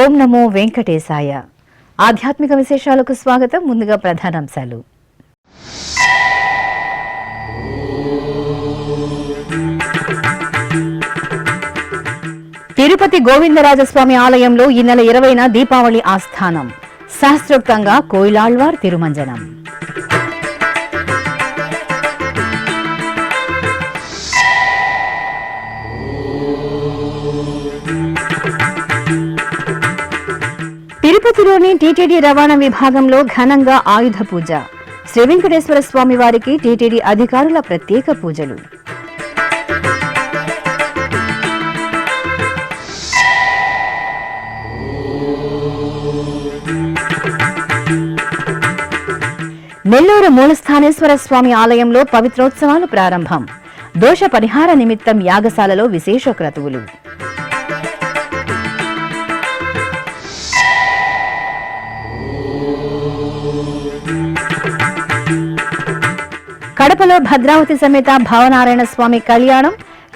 ఓం నమో వెంకటేశాయ. ఆధ్యాత్మిక విశేషాలకు స్వాగతం. ముందుగా ప్రధానాంశాలు. తిరుపతి గోవిందరాజస్వామి ఆలయంలో ఈ నెల 20న దీపావళి ఆస్థానం. శాస్త్రోక్తంగా కోయిలాళ్వార్ తిరుమంజనం. తిరుపతిలోని టీటీడీ రవాణా విభాగంలో ఘనంగా ఆయుధ పూజ. శ్రీ వెంకటేశ్వర స్వామి వారికి టీటీడీ అధికారుల ప్రత్యేక పూజలు. నెల్లూరు మూలస్థానేశ్వర స్వామి ఆలయంలో పవిత్రోత్సవాలు ప్రారంభం. దోష పరిహార నిమిత్తం యాగశాలలో విశేష క్రతువులు. కడపలో భద్రావతి సమేత భావనారాయణ స్వామి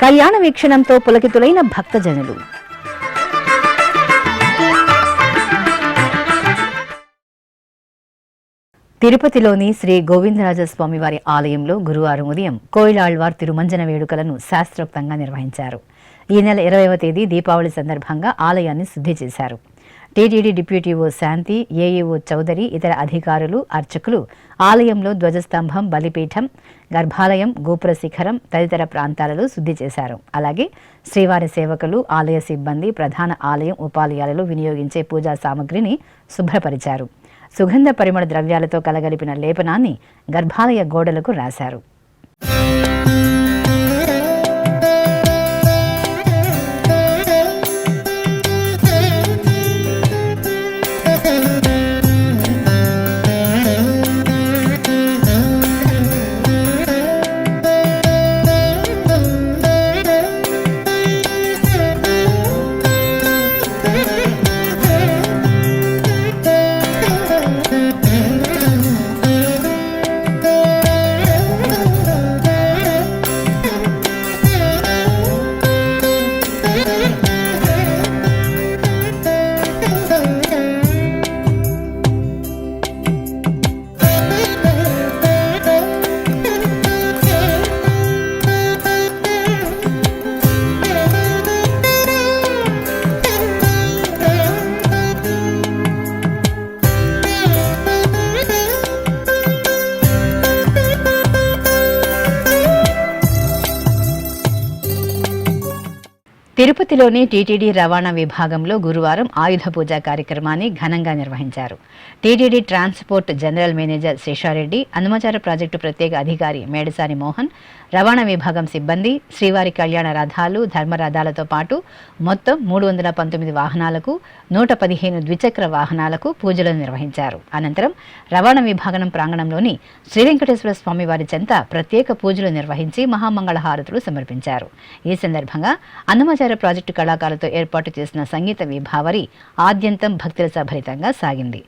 కళ్యాణ వీక్షణంతో పులకితులైన భక్తజనులు. తిరుపతిలోని శ్రీ గోవిందరాజస్వామి వారి ఆలయంలో గురువారం ఉదయం కోయిలాళ్వార్ తిరుమంజన వేడుకలను శాస్త్రోక్తంగా నిర్వహించారు. ఈ నెల 20వ తేదీ దీపావళి సందర్భంగా ఆలయాన్ని శుద్ధి చేశారు. టీటీడీ డిప్యూటీ ఓ శాంతి, ఏఈఓ చౌదరి, ఇతర అధికారులు, అర్చకులు ఆలయంలో ధ్వజస్తంభం, బలిపీఠం, గర్భాలయం, గోపుర శిఖరం తదితర ప్రాంతాలలో శుద్ధి చేశారు. అలాగే శ్రీవారి సేవకులు, ఆలయ సిబ్బంది ప్రధాన ఆలయం ఉపాలయాలలో వినియోగించే పూజా సామగ్రిని శుభ్రపరిచారు. సుగంధ పరిమళ ద్రవ్యాలతో కలగలిపిన లేపనాన్ని గర్భాలయ గోడలకు రాశారు. తిరుపతిలోని టీటీడీ రవాణా విభాగంలో గురువారం ఆయుధ పూజ కార్యక్రమాన్ని ఘనంగా నిర్వహించారు. TTD transport general manager Seshareddy, Annamacharya project ప్రత్యేక అధికారి మేడసాని మోహన్, రవాణా విభాగం సిబ్బంది శ్రీవారి కళ్యాణ రథాలు, ధర్మరథాలతో పాటు మొత్తం 319 వాహనాలకు, 115 ద్విచక్ర వాహనాలకు పూజలు నిర్వహించారు. అనంతరం రవాణా విభాగం ప్రాంగణంలోని శ్రీ వెంకటేశ్వర స్వామి వారి చెంత ప్రత్యేక పూజలు నిర్వహించి మహామంగళ హారతులు సమర్పించారు. ఈ సందర్భంగా అన్నమచార ప్రాజెక్టు కళాకారులతో ఏర్పాటు చేసిన సంగీత విభావరి ఆద్యంతం భక్తుల సభరితంగా సాగింది.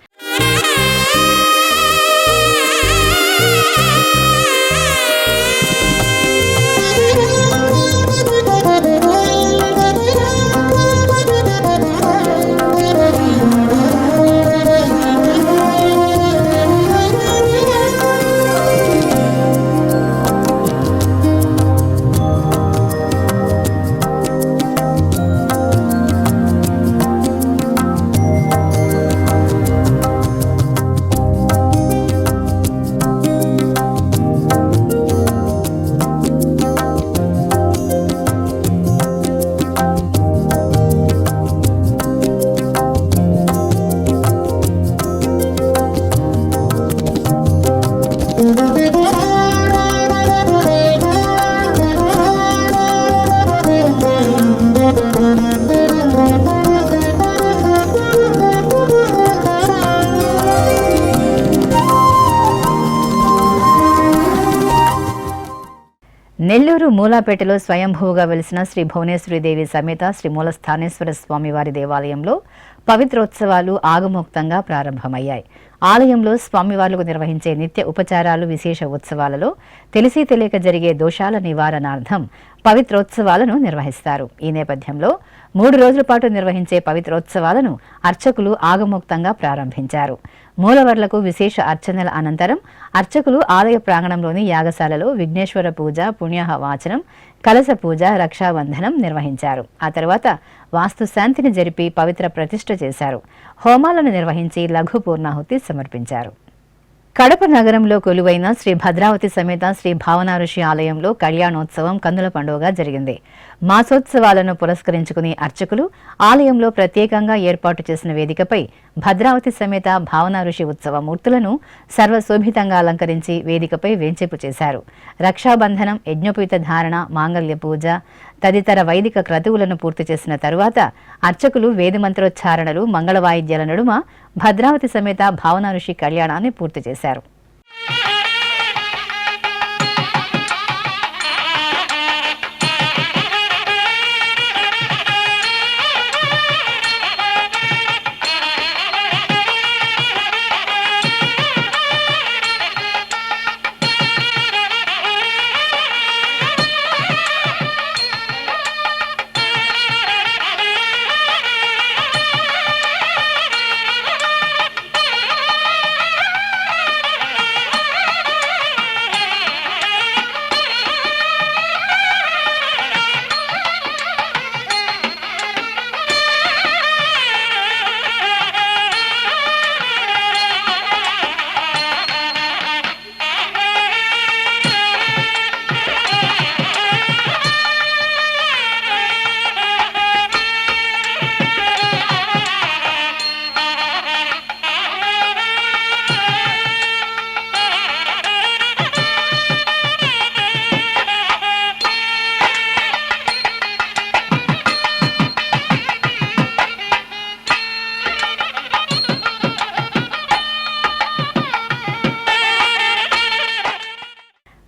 ఏలూరు మూలాపేటలో స్వయంభూగా వెలిసిన శ్రీ భువనేశ్వరీదేవి సమేత శ్రీ మూలస్థానేశ్వర స్వామివారి దేవాలయంలో పవిత్రోత్సవాలు ఆగమోక్తంగా ప్రారంభమయ్యాయి. ఆలయంలో స్వామివార్లకు నిర్వహించే నిత్య ఉపచారాలు, విశేష ఉత్సవాలలో తెలిసి తెలియక జరిగే దోషాల నివారణార్థం పవిత్రోత్సవాలను నిర్వహిస్తారు. ఈ నేపథ్యంలో 3 రోజుల పాటు నిర్వహించే పవిత్రోత్సవాలను అర్చకులు ఆగమోక్తంగా ప్రారంభించారు. మూలవర్లకు విశేష అర్చనల అనంతరం అర్చకులు ఆలయ ప్రాంగణంలోని యాగశాలలో విఘ్నేశ్వర పూజ, పుణ్యాహ వాచనం, కలశ పూజ, రక్షాబంధనం నిర్వహించారు. ఆ తర్వాత వాస్తు శాంతిని జరిపి పవిత్ర ప్రతిష్ఠ చేశారు. హోమాలను నిర్వహించి లఘు పూర్ణాహుతి సమర్పించారు. కడప నగరంలో కొలువైన శ్రీ భద్రావతి సమేత శ్రీ భావనా ఋషి ఆలయంలో కళ్యాణోత్సవం కన్నుల పండుగగా జరిగింది. మాసోత్సవాలను పురస్కరించుకుని అర్చకులు ఆలయంలో ప్రత్యేకంగా ఏర్పాటు చేసిన వేదికపై భద్రావతి సమేత భావనా ఋషి ఉత్సవ మూర్తులను సర్వశోభితంగా అలంకరించి వేదికపై వేంచేపు చేశారు. రక్షాబంధనం, యజ్ఞోపవీత ధారణ, మాంగళ్య పూజ తదితర వైదిక క్రతువులను పూర్తి చేసిన తరువాత అర్చకులు వేదమంత్రోచ్చారణలు, మంగళ వాయిద్యాల నడుమ భద్రావతి సమేత భావనా ఋషి కళ్యాణాన్ని పూర్తి చేశారు.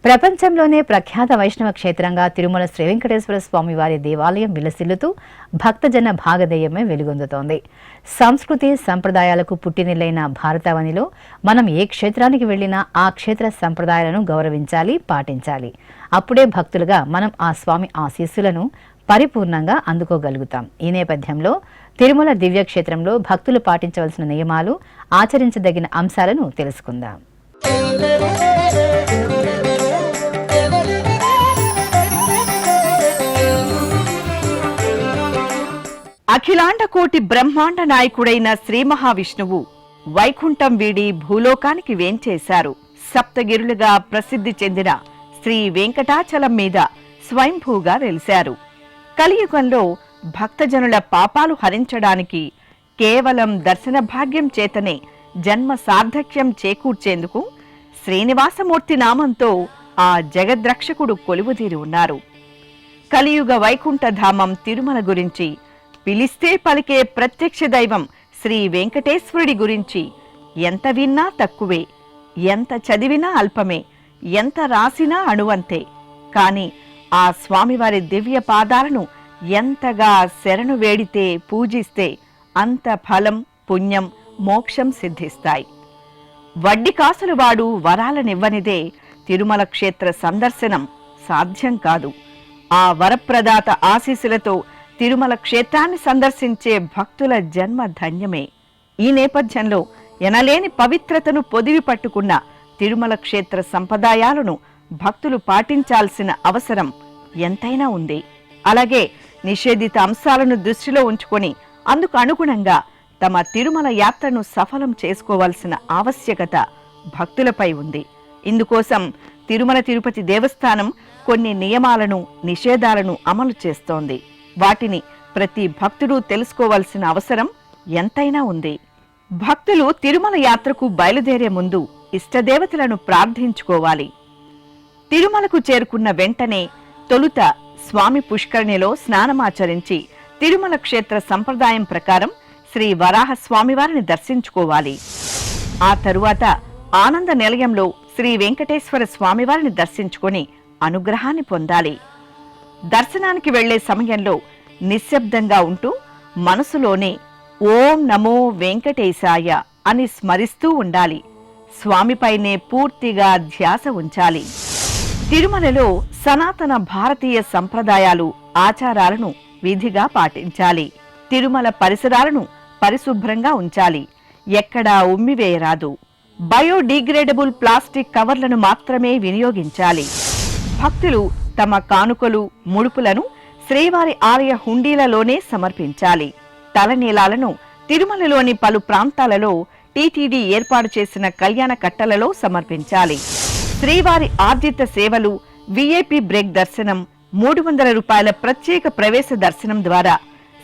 ప్రపంచంలోనే ప్రఖ్యాత వైష్ణవ క్షేత్రంగా తిరుమల శ్రీ వెంకటేశ్వర స్వామి వారి దేవాలయం విలసిల్లుతూ భక్తజన భాగధేయమే వెలుగొందుతోంది. సంస్కృతి సంప్రదాయాలకు పుట్టినిల్లైన భారతావనిలో మనం ఏ క్షేత్రానికి వెళ్లినా ఆ క్షేత్ర సంప్రదాయాలను గౌరవించాలి, పాటించాలి. అప్పుడే భక్తులుగా మనం ఆ స్వామి ఆశీస్సులను పరిపూర్ణంగా అందుకోగలుగుతాం. ఈ నేపథ్యంలో తిరుమల దివ్యక్షేత్రంలో భక్తులు పాటించవలసిన నియమాలు, ఆచరించదగిన అంశాలను తెలుసుకుందాం. అఖిలాండ కోటి బ్రహ్మాండ నాయకుడైన శ్రీ మహావిష్ణువు వైకుంఠం వీడి భూలోకానికి వేంచేశారు. సప్తగిరులుగా ప్రసిద్ధి చెందిన శ్రీ వెంకటాచలం మీద స్వయంభూగా వెలిశారు. కలియుగంలో భక్తజనుల పాపాలు హరించడానికి కేవలం దర్శన భాగ్యం చేతనే జన్మ సార్థక్యం చేకూర్చేందుకు శ్రీనివాసమూర్తి నామంతో ఆ జగద్రక్షకుడు కొలువుదీరి ఉన్నారు. కలియుగ వైకుంఠధామం తిరుమల గురించి, పిలిస్తే పలికే ప్రత్యక్ష దైవం శ్రీ వెంకటేశ్వరుడి గురించి ఎంత విన్నా తక్కువే, ఎంత చదివినా అల్పమే, ఎంత రాసినా అణువంతే. కాని ఆ స్వామివారి దివ్య పాదాలను ఎంతగా శరణు వేడితే, పూజిస్తే అంత ఫలం, పుణ్యం, మోక్షం సిద్ధిస్తాయి. వడ్డీ కాసులు వాడు వరాలనివ్వనిదే తిరుమల క్షేత్ర సందర్శనం సాధ్యం కాదు. ఆ వరప్రదాత ఆశీస్సులతో తిరుమల క్షేత్రాన్ని సందర్శించే భక్తుల జన్మ ధన్యమే. ఈ నేపథ్యంలో ఎనలేని పవిత్రతను పొదివి పట్టుకున్న తిరుమల క్షేత్ర సంప్రదాయాలను భక్తులు పాటించాల్సిన అవసరం ఎంతైనా ఉంది. అలాగే నిషేధిత అంశాలను దృష్టిలో ఉంచుకొని అందుకు అనుగుణంగా తమ తిరుమల యాత్రను సఫలం చేసుకోవాల్సిన ఆవశ్యకత భక్తులపై ఉంది. ఇందుకోసం తిరుమల తిరుపతి దేవస్థానం కొన్ని నియమాలను, నిషేధాలను అమలు చేస్తోంది. వాటిని ప్రతి భక్తుడు తెలుసుకోవాల్సిన అవసరం ఎంతైనా ఉంది. భక్తులు తిరుమల యాత్రకు బయలుదేరే ముందు ఇష్టదేవతలను ప్రార్థించుకోవాలి. తిరుమలకు చేరుకున్న వెంటనే తొలుత స్వామి పుష్కరిణిలో స్నానమాచరించి తిరుమల క్షేత్ర సంప్రదాయం ప్రకారం శ్రీ వరాహ స్వామివారిని దర్శించుకోవాలి. ఆ తరువాత ఆనంద నిలయంలో శ్రీ వెంకటేశ్వర స్వామివారిని దర్శించుకొని అనుగ్రహాన్ని పొందాలి. దర్శనానికి వెళ్లే సమయంలో నిశ్శబ్దంగా ఉంటూ మనసులోనే ఓం నమో వెంకటేశాయ అని స్మరిస్తూ ఉండాలి. స్వామిపైనే పూర్తిగా ధ్యాస ఉంచాలి. తిరుమలలో సనాతన భారతీయ సంప్రదాయాలు, ఆచారాలను విధిగా పాటించాలి. తిరుమల పరిసరాలను పరిశుభ్రంగా ఉంచాలి. ఎక్కడా ఉమ్మివేయరాదు. బయోడిగ్రేడబుల్ ప్లాస్టిక్ కవర్లను మాత్రమే వినియోగించాలి. భక్తులు తమ కానుకలు, ముడుపులను శ్రీవారి ఆలయ హుండీలలోనే సమర్పించాలి. తలనీలాలను తిరుమలలోని పలు ప్రాంతాలలో టీటీడీ ఏర్పాటు చేసిన కళ్యాణ కట్టలలో సమర్పించాలి. శ్రీవారి ఆర్జిత సేవలు, విఐపి బ్రేక్ దర్శనం, 300 రూపాయల ప్రత్యేక ప్రవేశ దర్శనం ద్వారా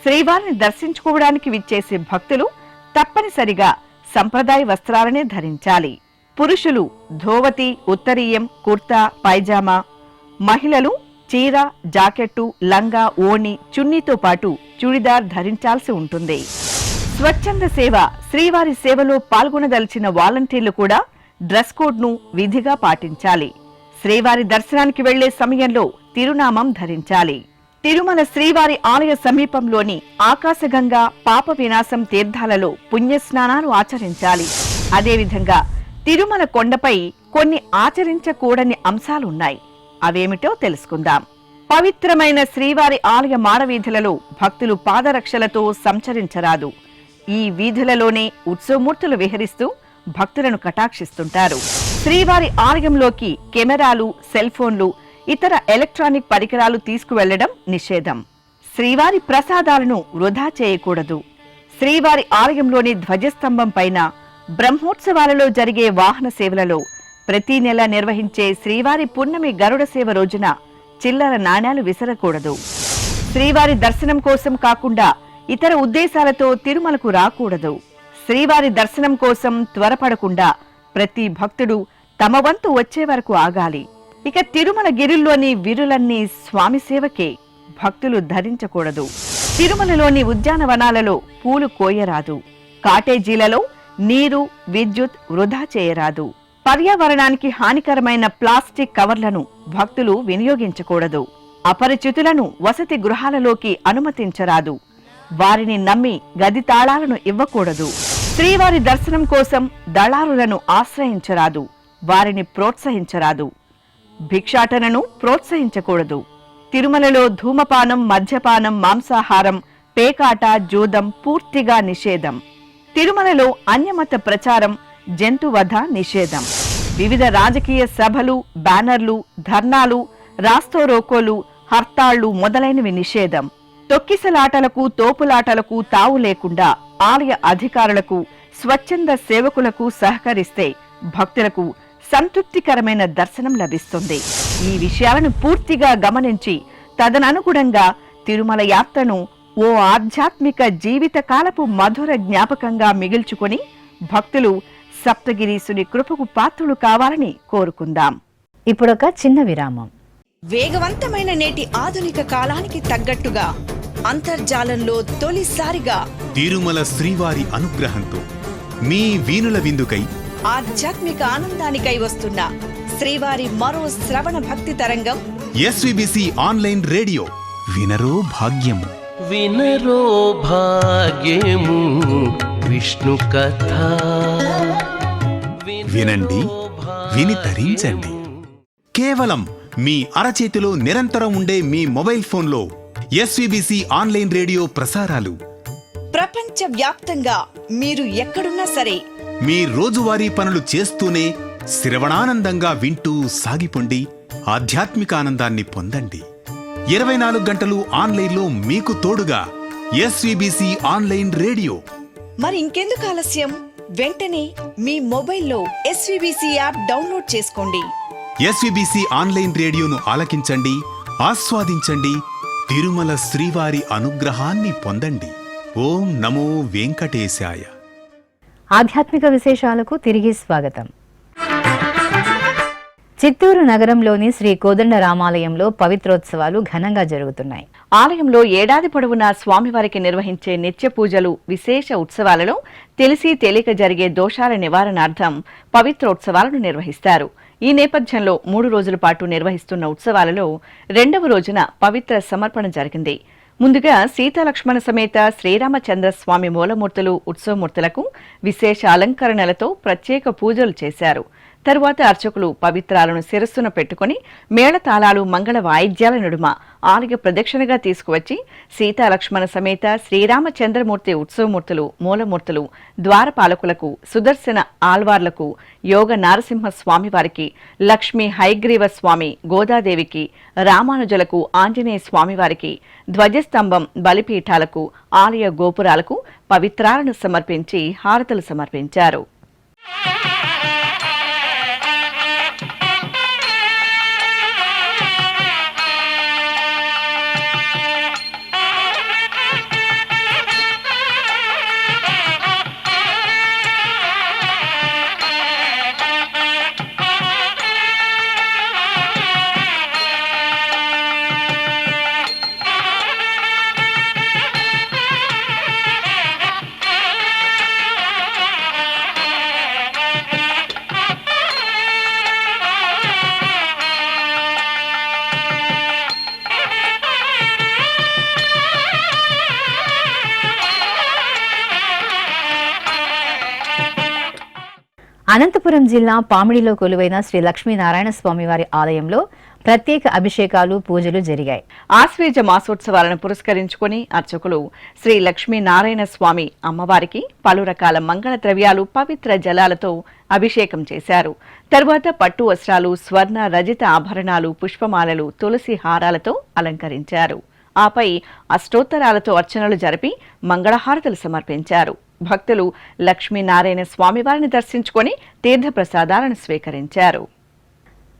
శ్రీవారిని దర్శించుకోవడానికి విచ్చేసే భక్తులు తప్పనిసరిగా సంప్రదాయ వస్త్రాలనే ధరించాలి. పురుషులు ధోవతి, ఉత్తరీయం, కుర్తా, పైజామా, మహిళలు చీర, జాకెట్టు, లంగా, ఓణి, చున్నీతో పాటు చుడిదార్ ధరించాల్సి ఉంటుంది. స్వచ్ఛంద సేవ, శ్రీవారి సేవలో పాల్గొనదలిచిన వాలంటీర్లు కూడా డ్రెస్ కోడ్ను విధిగా పాటించాలి. శ్రీవారి దర్శనానికి వెళ్లే సమయంలో తిరునామం ధరించాలి. తిరుమల శ్రీవారి ఆలయ సమీపంలోని ఆకాశగంగా, పాప వినాశం తీర్థాలలో పుణ్యస్నానాలు ఆచరించాలి. అదేవిధంగా తిరుమల కొండపై కొన్ని ఆచరించకూడని అంశాలున్నాయి. అవేమిటో తెలుసుకుందాం. పవిత్రమైన శ్రీవారి ఆలయ మాడవీధులలో భక్తులు పాదరక్షలతో సంచరించరాదు. ఈ వీధులలోనే ఉత్సవమూర్తులు విహరిస్తూ భక్తులను కటాక్షిస్తుంటారు. శ్రీవారి ఆలయంలోకి కెమెరాలు, సెల్ ఫోన్లు, ఇతర ఎలక్ట్రానిక్ పరికరాలు తీసుకువెళ్లడం నిషేధం. శ్రీవారి ప్రసాదాలను వృధా చేయకూడదు. శ్రీవారి ఆలయంలోని ధ్వజస్తంభం పైన బ్రహ్మోత్సవాలలో జరిగే వాహన సేవలలో ప్రతి నెల నిర్వహించే శ్రీవారి పున్నమి గరుడ సేవ రోజున చిల్లర నాణ్యాలు విసరకూడదు. శ్రీవారి దర్శనం కోసం కాకుండా ఇతర ఉద్దేశాలతో తిరుమలకు రాకూడదు. శ్రీవారి దర్శనం కోసం త్వరపడకుండా ప్రతి భక్తుడు తమ వంతు వచ్చే వరకు ఆగాలి. ఇక తిరుమల గిరుల్లోని విరులన్నీ స్వామి సేవకే. భక్తులు ధరించకూడదు. తిరుమలలోని ఉద్యానవనాలలో పూలు కోయరాదు. కాటేజీలలో నీరు, విద్యుత్ వృధా చేయరాదు. పర్యావరణానికి హానికరమైన ప్లాస్టిక్ కవర్లను భక్తులు వినియోగించకూడదు. అపరిచితులను వసతి గృహాలలోకి అనుమతించరాదు. వారిని నమ్మి గది తాళాలను ఇవ్వకూడదు. శ్రీవారి దర్శనం కోసం దళారులను ఆశ్రయించరాదు. వారిని ప్రోత్సహించరాదు. భిక్షాటనను ప్రోత్సహించకూడదు. తిరుమలలో ధూమపానం, మద్యపానం, మాంసాహారం, పేకాట, జూదం పూర్తిగా నిషేధం. తిరుమలలో అన్యమత ప్రచారం, జంతువధ నిషేధం. వివిధ రాజకీయ సభలు, బ్యానర్లు, ధర్నాలు, రాస్తోరోకోలు, హర్తాళ్లు మొదలైనవి నిషేధం. తొక్కిసలాటలకు, తోపులాటలకు తావు లేకుండా ఆలయ అధికారులకు, స్వచ్ఛంద సేవకులకు సహకరిస్తే భక్తులకు సంతృప్తికరమైన దర్శనం లభిస్తుంది. ఈ విషయాలను పూర్తిగా గమనించి తదననుగుణంగా తిరుమల యాత్రను ఓ ఆధ్యాత్మిక జీవితకాలపు మధుర జ్ఞాపకంగా మిగిల్చుకొని భక్తులు సప్తగిరీసుని కృపకు పాత్రులు కావాలని కోరుకుందాం. ఇప్పుడొక చిన్న విరామం. వేగవంతమైన నేటి ఆధునిక కాలానికి తగ్గట్టుగా అంతర్జాలంలో తొలిసారిగా తిరుమల శ్రీవారి అనుగ్రహంతో మీ వీణుల విందుకై ఆధ్యాత్మిక ఆనందానికై వస్తున్న శ్రీవారి మరో శ్రవణ భక్తి తరంగం ఎస్వీబీసీ ఆన్లైన్ రేడియో. వినరో భాగ్యము, వినరో భాగ్యము విష్ణు కథ. వినండి, విని తరించండి. కేవలం మీ అరచేతిలో నిరంతరం ఉండే మీ మొబైల్ ఫోన్లో ఎస్వీబీసీ ఆన్లైన్ రేడియో ప్రసారాలు ప్రపంచ వ్యాప్తంగా మీరు ఎక్కడున్నా సరే మీ రోజువారీ పనులు చేస్తూనే శ్రవణానందంగా వింటూ సాగిపోండి. ఆధ్యాత్మిక ఆనందాన్ని పొందండి. 24 గంటలు ఆన్లైన్లో మీకు తోడుగా ఎస్వీబీసీ ఆన్లైన్ రేడియో. మరి ఇంకెందుకు ఆలస్యం? వెంటనే మీ మొబైల్లో ఎస్వీబీసీ యాప్ డౌన్లోడ్ చేసుకోండి. ఎస్వీబీసీ ఆన్లైన్ రేడియోను ఆలకించండి, ఆస్వాదించండి. తిరుమల శ్రీవారి అనుగ్రహాన్ని పొందండి. ఓం నమో వెంకటేశాయ. ఆధ్యాత్మిక విశేషాలకు తిరిగి స్వాగతం. చిత్తూరు నగరంలోని శ్రీ కోదండరామాలయంలో పవిత్రోత్సవాలు ఘనంగా జరుగుతున్నాయి. ఆలయంలో ఏడాది పొడవునా స్వామివారికి నిర్వహించే నిత్య పూజలు, విశేష ఉత్సవాలలో తెలిసి తెలియక జరిగే దోషాల నివారణార్థం పవిత్రోత్సవాలను నిర్వహిస్తారు. ఈ నేపథ్యంలో 3 రోజుల పాటు నిర్వహిస్తున్న ఉత్సవాలలో 2వ రోజున పవిత్ర సమర్పణ జరిగింది. ముందుగా సీతాలక్ష్మణ సమేత శ్రీరామచంద్ర స్వామి మూలమూర్తులు ఉత్సవమూర్తులకు విశేష అలంకరణలతో ప్రత్యేక పూజలు చేశారు. తరువాత అర్చకులు పవిత్రాలను శిరస్సున పెట్టుకుని మేళతాళాలు మంగళ వాయిద్యాల నడుమ ఆలయ ప్రదక్షిణగా తీసుకువచ్చి సీతాలక్ష్మణ సమేత శ్రీరామచంద్రమూర్తి ఉత్సవమూర్తులు మూలమూర్తులు ద్వారపాలకులకు సుదర్శన ఆల్వార్లకు యోగ నారసింహ స్వామివారికి లక్ష్మీ హయగ్రీవ స్వామి గోదాదేవికి రామానుజులకు ఆంజనేయ స్వామివారికి ధ్వజస్తంభం బలిపీఠాలకు ఆలయ గోపురాలకు పవిత్రాలను సమర్పించి హారతులు సమర్పించారు. అనంతపురం జిల్లా పామిడిలో కొలువైన శ్రీ లక్ష్మీనారాయణ స్వామివారి ఆలయంలో ప్రత్యేక అభిషేకాలు పూజలు జరిగాయి. ఆశ్వేజ మాసోత్సవాలను పురస్కరించుకుని అర్చకులు శ్రీ లక్ష్మీనారాయణ స్వామి అమ్మవారికి పలు రకాల మంగళ ద్రవ్యాలు పవిత్ర జలాలతో అభిషేకం చేశారు. తరువాత పట్టు వస్త్రాలు, స్వర్ణ రజిత ఆభరణాలు, పుష్పమాలలు, తులసి హారాలతో అలంకరించారు. ఆపై అష్టోత్తరాలతో అర్చనలు జరిపి మంగళహారతులు సమర్పించారు. భక్తులు లక్ష్మీనారాయణ స్వామివారిని దర్శించుకొని తీర్థప్రసాదాలను స్వీకరించారు.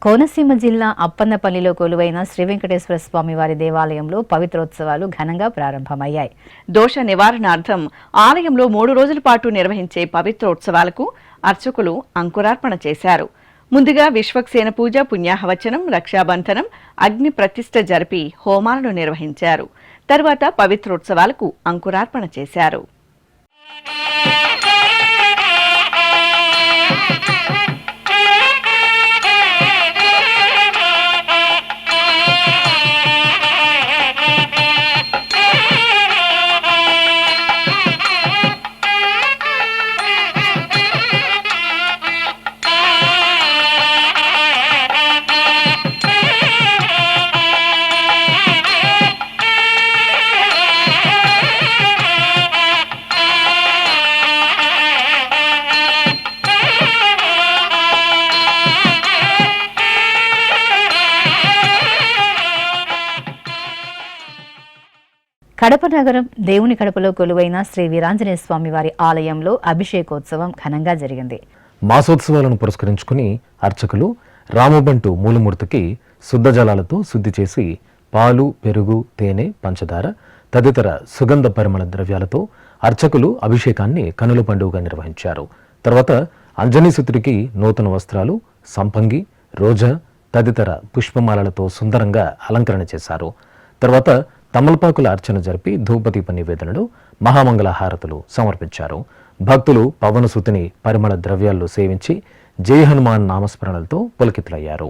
కోనసీమ జిల్లా అప్పన్నపల్లిలో కొలువైన శ్రీ వెంకటేశ్వర స్వామివారి దేవాలయంలో పవిత్రోత్సవాలు ఘనంగా ప్రారంభమయ్యాయి. దోష నివారణార్థం ఆలయంలో 3 రోజుల పాటు నిర్వహించే పవిత్రోత్సవాలకు అర్చకులు అంకురార్పణ చేశారు. ముందుగా విశ్వక్సేన పూజ, పుణ్యాహవచనం, రక్షాబంధనం, అగ్ని ప్రతిష్ఠ జరిపి హోమాలను నిర్వహించారు. తర్వాత పవిత్రోత్సవాలకు అంకురార్పణ చేశారు. కడప నగరం దేవుని కడపలో కొలువైన శ్రీ వీరాంజనేయ స్వామి వారి ఆలయంలో అభిషేకోత్సవం ఘనంగా జరిగింది. మాసోత్సవాలను పురస్కరించుకుని అర్చకులు రామబంటు మూలమూర్తికి శుద్ధ జలాలతో శుద్ధి చేసి పాలు, పెరుగు, తేనె, పంచదార తదితర సుగంధ పరిమళ ద్రవ్యాలతో అర్చకులు అభిషేకాన్ని కనుల పండుగగా నిర్వహించారు. తర్వాత అంజనీసుతుడికి నూతన వస్త్రాలు, సంపంగి, రోజా తదితర పుష్పమాలలతో సుందరంగా అలంకరణ చేశారు. తర్వాత తమలపాకుల అర్చన జరిపి ధూపదీప నివేదనలు, మహామంగళ హారతులు సమర్పించారు. భక్తులు పవనసుతిని పరిమళ ద్రవ్యాల్లో సేవించి జై హనుమాన్ నామస్మరణలతో పులకితులయ్యారు.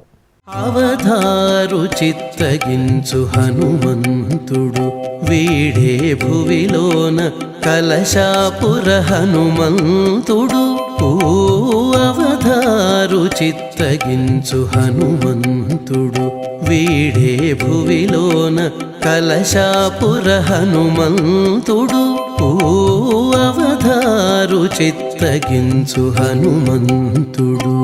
అవధారు చిత్తగించు హనుమంతుడు వీడే భువిలోన కలశాపుర హనుమంతుడు. అవధారు చిత్తగించు హనుమంతుడు వీడే భువిలోన కలశాపుర హనుమంతుడు. అవధారు చిత్తగించు హనుమంతుడు.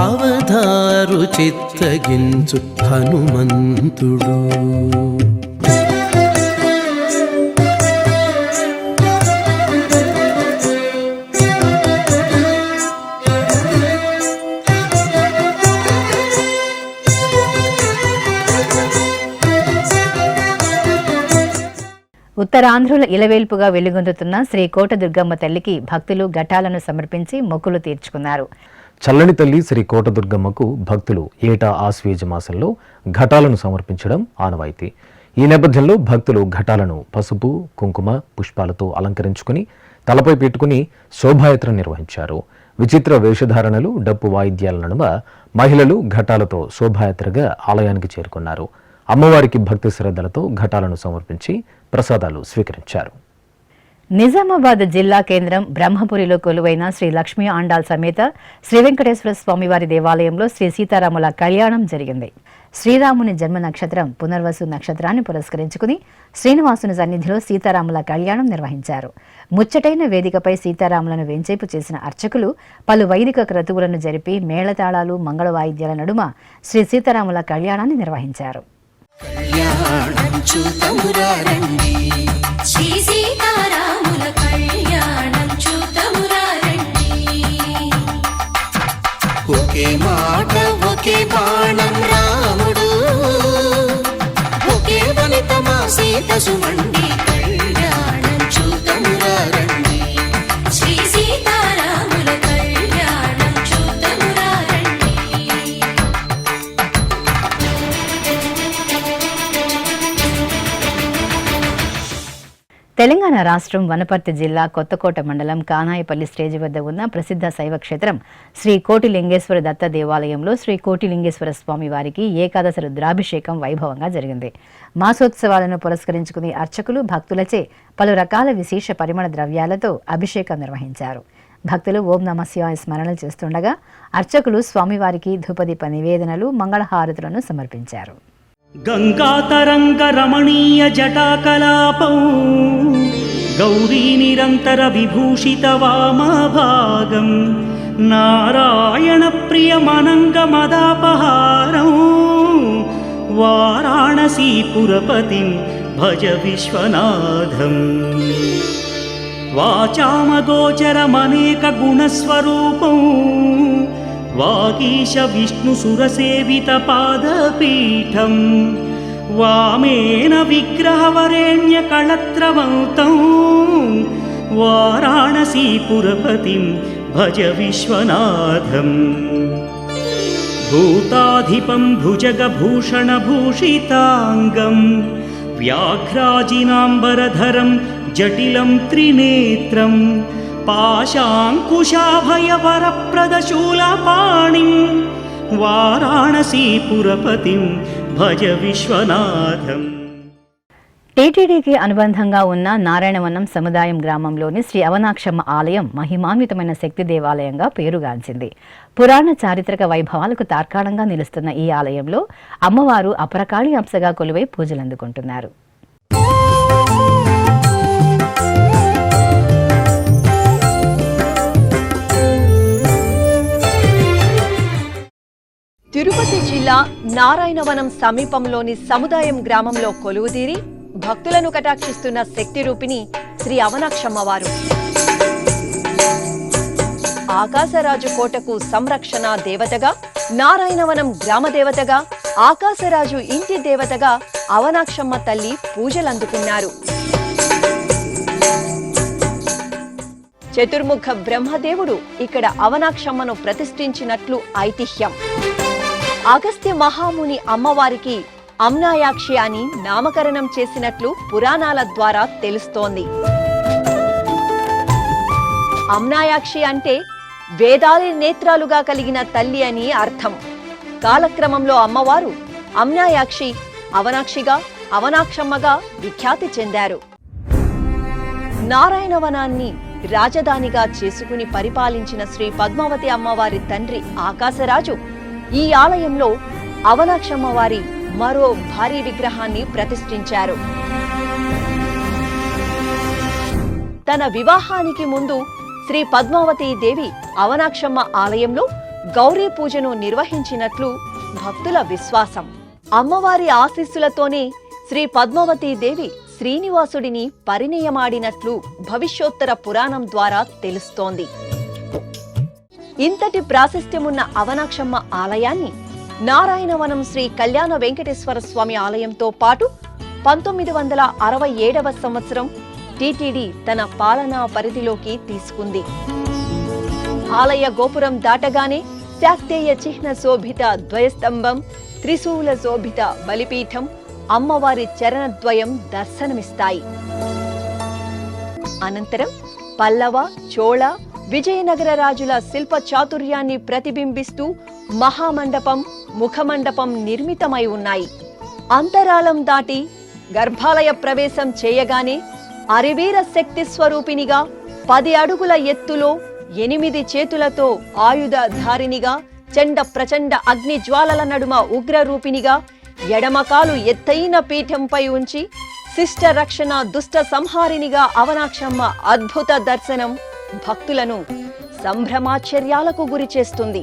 అవధారు చిత్తగించు హనుమంతుడు. ఉత్తరాంధ్రుల ఇలవేల్పుగా వెలుగొందుతున్న శ్రీ కోట దుర్గమ్మ తల్లికి భక్తులు ఘటాలను సమర్పించి మొక్కులు తీర్చుకున్నారు. చల్లని తల్లి శ్రీ కోట దుర్గమ్మకు భక్తులు ఏటా ఆశ్వేజ మాసంలో ఘటాలను సమర్పించడం ఆనవాయితీ. ఈ నేపథ్యంలో భక్తులు ఘటాలను పసుపు, కుంకుమ, పుష్పాలతో అలంకరించుకుని తలపై పెట్టుకుని శోభాయాత్ర నిర్వహించారు. విచిత్ర వేషధారణలు, డప్పు వాయిద్యాల నడుమ మహిళలు ఘటాలతో శోభాయాత్రగా ఆలయానికి చేరుకున్నారు. అమ్మవారికి భక్తి శ్రద్ధలతో ఘటాలను సమర్పించి ప్రసాదాలు స్వీకరించారు. నిజామాబాద్ జిల్లా కేంద్రం బ్రహ్మపురిలో కొలువైన శ్రీ లక్ష్మీ ఆండాల్ సమేత శ్రీ వెంకటేశ్వర స్వామివారి దేవాలయంలో శ్రీ సీతారాముల కళ్యాణం జరిగింది. శ్రీరాముని జన్మ నక్షత్రం పునర్వసు నక్షత్రాన్ని పురస్కరించుకుని శ్రీనివాసుని సన్నిధిలో సీతారాముల కళ్యాణం నిర్వహించారు. ముచ్చటైన వేదికపై సీతారాములను వెంచేపు చేసిన అర్చకులు పలు వైదిక క్రతువులను జరిపి మేళతాళాలు, మంగళ వాయిద్యాల నడుమ శ్రీ సీతారాముల కళ్యాణాన్ని నిర్వహించారు. శ్రీ సీతారాముల కళ్యాణం చూతమురారండి. ఒకే మాట ఒకే బాణం రాముడు, ఒకే వనిత మా సీత సుమండి కళ్యాణం చూతమురారండి. శ్రీ సీతారాముల కళ్యాణం చూతమురారండి. తెలంగాణ రాష్ట్రం వనపర్తి జిల్లా కొత్తకోట మండలం కానాయపల్లి స్టేజి వద్ద ఉన్న ప్రసిద్ధ శైవ క్షేత్రం శ్రీ కోటిలింగేశ్వర దత్త దేవాలయంలో శ్రీ కోటిలింగేశ్వర స్వామి వారికి ఏకాదశి రుద్రాభిషేకం వైభవంగా జరిగింది. మాసోత్సవాలను పురస్కరించుకుని అర్చకులు భక్తులచే పలు రకాల విశేష పరిమళ ద్రవ్యాలతో అభిషేకం నిర్వహించారు. భక్తులు ఓం నమః శివాయ స్మరణలు చేస్తుండగా అర్చకులు స్వామివారికి ధూపదీప నివేదనలు, మంగళహారతులను సమర్పించారు. గంగాతరంగ రమణీయ జటాకలాపం గౌరీ నిరంతర విభూషిత వామభాగం నారాయణ ప్రియమనంగ మదాపహారం వారాణసీపురపతిం భజ విశ్వనాథం. వాచామగోచరమనేక గుణస్వరూపం వాగీశ విష్ణు సురసేవిత పాదపీఠం వామేన విగ్రహవరేణ్య కళత్రవంతం వారాణసీపురపతిం భజ విశ్వనాథం. భూతాధిపం భుజగభూషణభూషితాంగం వ్యాఘ్రాజినాంబరధరం జటిలం త్రినేత్రం పాశాంకుశాభయవరప్రదశూలపాణిం వారాణసీపురపతిం భజ విశ్వనాథం. టీటీడీకి అనుబంధంగా ఉన్న నారాయణవనం సముదాయం గ్రామంలోని శ్రీ అవనాక్షమ్మ ఆలయం మహిమాన్వితమైన శక్తి దేవాలయంగా పేరుగాంచింది. పురాణ చారిత్రక వైభవాలకు తార్కాణంగా నిలుస్తున్న ఈ ఆలయంలో అమ్మవారు అపరకాళి అంశగా కొలువై పూజలందుకుంటున్నారు. తిరుపతి జిల్లా నారాయణవనం సమీపంలోని సముదాయం గ్రామంలో కొలువుదీరి భక్తులను కటాక్షిస్తున్న శక్తి రూపిణి శ్రీ అవనాక్షమ్మవారు. ఆకాశరాజు కోటకు సంరక్షణ దేవతగా, నారాయణవనం గ్రామ దేవతగా, ఆకాశరాజు ఇంటి దేవతగా అవనాక్షమ్మ తల్లి పూజలందుకున్నారు. చతుర్ముఖ బ్రహ్మదేవుడు ఇక్కడ అవనాక్షమ్మను ప్రతిష్ఠించినట్లు ఐతిహ్యం. అగస్త్య మహాముని అమ్మవారికి అమ్నాయాక్షి అని నామకరణం చేసినట్లు పురాణాల ద్వారా తెలుస్తోంది. అమ్నాయాక్షి అంటే వేదాలే నేత్రాలుగా కలిగిన తల్లి అని అర్థం. కాలక్రమంలో అమ్మవారు అమ్నాయాక్షి, అవనాక్షిగా, అవనాక్షమ్మగా విఖ్యాతి చెందారు. నారాయణవనాన్ని రాజధానిగా చేసుకుని పరిపాలించిన శ్రీ పద్మావతి అమ్మవారి తండ్రి ఆకాశరాజు ఈ ఆలయంలో అవనాక్షమ్మవారి మరో భారీ విగ్రహాన్ని ప్రతిష్ఠించారు. తన వివాహానికి ముందు శ్రీ పద్మావతి దేవి అవనాక్షమ్మ ఆలయంలో గౌరీ పూజను నిర్వహించినట్లు భక్తుల విశ్వాసం. అమ్మవారి ఆశీస్సులతోనే శ్రీ పద్మావతి దేవి శ్రీనివాసుడిని పరిణయమాడినట్లు భవిష్యోత్తర పురాణం ద్వారా తెలుస్తోంది. ఇంతటి ప్రాశస్త్యమున్న అవనాక్షమ్మ ఆలయాన్ని నారాయణవనం శ్రీ కళ్యాణ వెంకటేశ్వర స్వామి ఆలయంతో పాటు 1967వ సంవత్సరం టీటీడీ తన పాలనా పరిధిలోకి తీసుకుంది. ఆలయ గోపురం దాటగానే శాక్తేయ చిహ్న శోభిత ద్వయస్తంభం, త్రిశూల శోభిత బలిపీఠం, అమ్మవారి చరణద్వయం దర్శనమిస్తాయి. అనంతరం పల్లవ, చోళ, విజయనగర రాజుల శిల్ప చాతుర్యాన్ని ప్రతిబింబిస్తూ మహామండపం, ముఖమండపం నిర్మితమై ఉన్నాయి. అంతరాళం దాటి గర్భాలయ ప్రవేశం చేయగానే అరివీర శక్తి స్వరూపినిగా 10 అడుగుల ఎత్తులో 8 చేతులతో ఆయుధధారినిగా, చండ ప్రచండ అగ్ని జ్వాలల నడుమ ఉగ్రరూపినిగా, ఎడమకాలు ఎత్తైన పీఠంపై ఉంచి శిష్ట రక్షణ దుష్ట సంహారినిగా అవనాక్షమ్మ అద్భుత దర్శనం భక్తులను సంభ్రమాశ్చర్యాలకు గురి చేస్తుంది.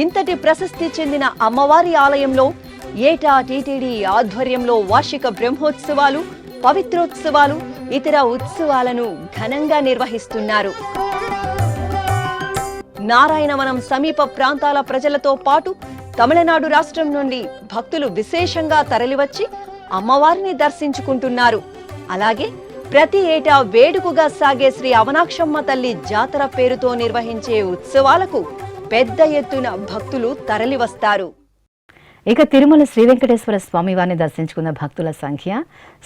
ఇంతటి ప్రశస్తి చెందిన అమ్మవారి ఆలయంలో ఏటా టీటీడీ ఆధ్వర్యంలో వార్షిక బ్రహ్మోత్సవాలు, పవిత్రోత్సవాలు, ఇతర ఉత్సవాలను ఘనంగా నిర్వహిస్తున్నారు. నారాయణవనం సమీప ప్రాంతాల ప్రజలతో పాటు తమిళనాడు రాష్ట్రం నుండి భక్తులు విశేషంగా తరలివచ్చి అమ్మవారిని దర్శించుకుంటున్నారు. అలాగే ప్రతి ఏటా వేడుకగా సాగే శ్రీ అవనాక్షమ్మ తల్లి జాతర పేరుతో నిర్వహించే ఉత్సవాలకు పెద్ద ఎత్తున భక్తులు తరలివస్తారు. ఇక తిరుమల శ్రీ వెంకటేశ్వర స్వామి వారిని దర్శించుకున్న భక్తుల సంఖ్య,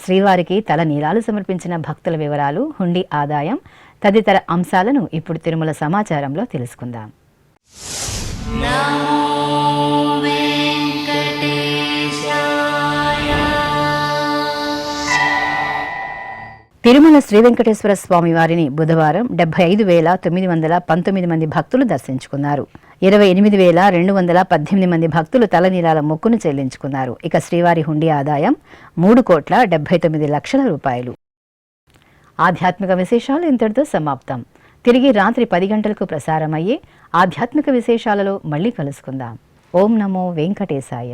శ్రీవారికి తల నీలాలు సమర్పించిన భక్తుల వివరాలు, హుండీ ఆదాయం తదితర అంశాలను ఇప్పుడు తిరుమల సమాచారంలో తెలుసుకుందాం. తిరుమల శ్రీ వెంకటేశ్వర స్వామి వారిని బుధవారం 75,919 మంది భక్తులు దర్శించుకున్నారు. 28,218 మంది భక్తులు తలనీలాల మొక్కును చెల్లించుకున్నారు. ఇక శ్రీవారి హుండీ ఆదాయం 3,79,00,000 రూపాయలు. ఆధ్యాత్మిక విశేషాలు ఇంతటితో సమాప్తం. తిరిగి రాత్రి 10 గంటలకు ప్రసారమయ్యే ఆధ్యాత్మిక విశేషాలలో మళ్ళీ కలుసుకుందాం. ఓం నమో వెంకటేశాయ.